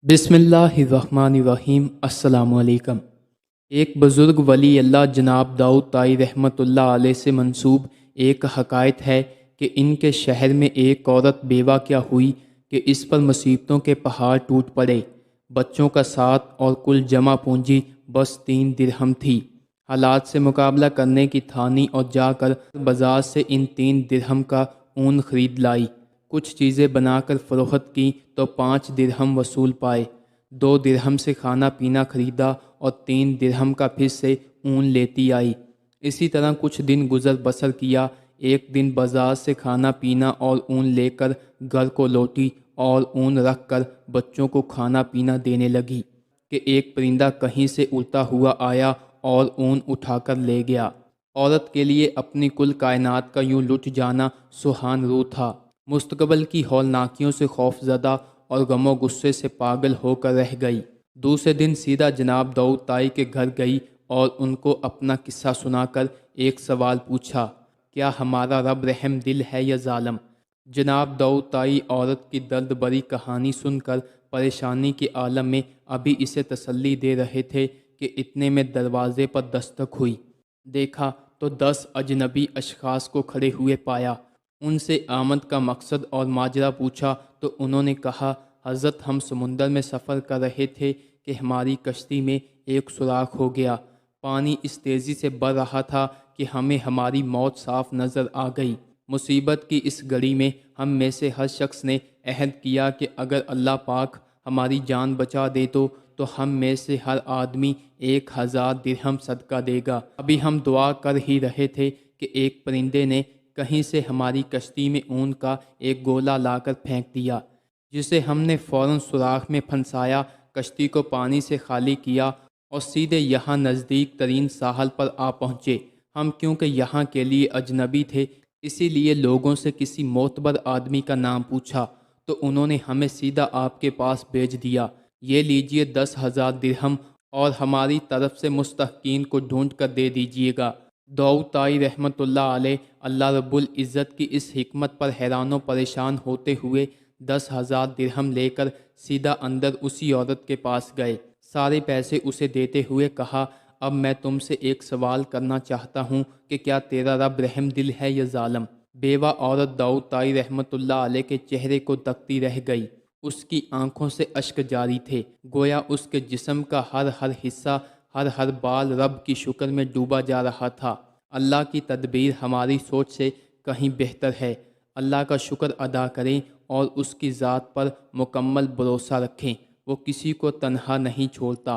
बिस्मिल्लाहिर्रहमानिर्रहीम। अस्सलामु अलैकुम। एक बुज़ुर्ग वली अल्लाह जनाब दाऊद ताई रहमतुल्लाह अलैह से मंसूब एक हकायत है कि इनके शहर में एक औरत बेवा क्या हुई कि इस पर मुसीबतों के पहाड़ टूट पड़े। बच्चों का साथ और कुल जमा पूंजी बस 3 दिरहम थी। हालात से मुकाबला करने की ठानी और जाकर बाजार से इन 3 दिरहम का ऊन खरीद लाई। कुछ चीज़ें बनाकर फ़रोख्त की तो 5 दिरहम वसूल पाए। 2 दिरहम से खाना पीना खरीदा और 3 दिरहम का फिर से ऊन लेती आई। इसी तरह कुछ दिन गुजर बसर किया। एक दिन बाजार से खाना पीना और ऊन लेकर घर को लौटी और ऊन रख कर बच्चों को खाना पीना देने लगी कि एक परिंदा कहीं से उड़ता हुआ आया और ऊन उठाकर ले गया। औरत के लिए अपनी कुल कायनात का यूं लुट जाना सुहान रू था। मुस्तकबिल की हौलनाकियों से खौफजदा और गमो गुस्से से पागल होकर रह गई। दूसरे दिन सीधा जनाब दाऊद ताई के घर गई और उनको अपना किस्सा सुनाकर एक सवाल पूछा, क्या हमारा रब रहम दिल है या जालिम? जनाब दाऊद ताई औरत की दर्द भरी कहानी सुनकर परेशानी के आलम में अभी इसे तसल्ली दे रहे थे कि इतने में दरवाजे पर दस्तक हुई। देखा तो 10 अजनबी अशखास को खड़े हुए पाया। उनसे आमद का मकसद और माजरा पूछा तो उन्होंने कहा, हज़रत हम समुंदर में सफ़र कर रहे थे कि हमारी कश्ती में एक सुराख हो गया। पानी इस तेज़ी से बढ़ रहा था कि हमें हमारी मौत साफ नज़र आ गई। मुसीबत की इस घड़ी में हम में से हर शख्स ने अहद किया कि अगर अल्लाह पाक हमारी जान बचा दे तो हम में से हर आदमी 1000 दिरहम सदका देगा। अभी हम दुआ कर ही रहे थे कि एक परिंदे ने कहीं से हमारी कश्ती में ऊन का एक गोला लाकर फेंक दिया, जिसे हमने फ़ौरन सुराख में फंसाया, कश्ती को पानी से खाली किया और सीधे यहाँ नज़दीक तरीन साहल पर आ पहुँचे। हम क्योंकि यहाँ के लिए अजनबी थे, इसीलिए लोगों से किसी मोतबर आदमी का नाम पूछा तो उन्होंने हमें सीधा आपके पास भेज दिया। ये लीजिए 10,000 दिरहम और हमारी तरफ से मुस्तहकीन को ढूंढ कर दे दीजिएगा। दाऊद ताई रहमतुल्लाह अलैह अल्लाह रब्बुल इज़्ज़त की इस हिकमत पर हैरान परेशान होते हुए 10,000 दिरहम लेकर सीधा अंदर उसी औरत के पास गए। सारे पैसे उसे देते हुए कहा, अब मैं तुमसे एक सवाल करना चाहता हूँ कि क्या तेरा रब रहम दिल है या जालिम? बेवा औरत दाऊद ताई रहमतुल्लाह अलैह के चेहरे को तकती रह गई। उसकी आंखों से अश्क जारी थे, गोया उसके जिस्म का हर हर हिस्सा, हर हर बाल रब की शुक्र में डूबा जा रहा था। अल्लाह की तदबीर हमारी सोच से कहीं बेहतर है। अल्लाह का शुक्र अदा करें और उसकी ज़ात पर मुकम्मल भरोसा रखें। वो किसी को तन्हा नहीं छोड़ता।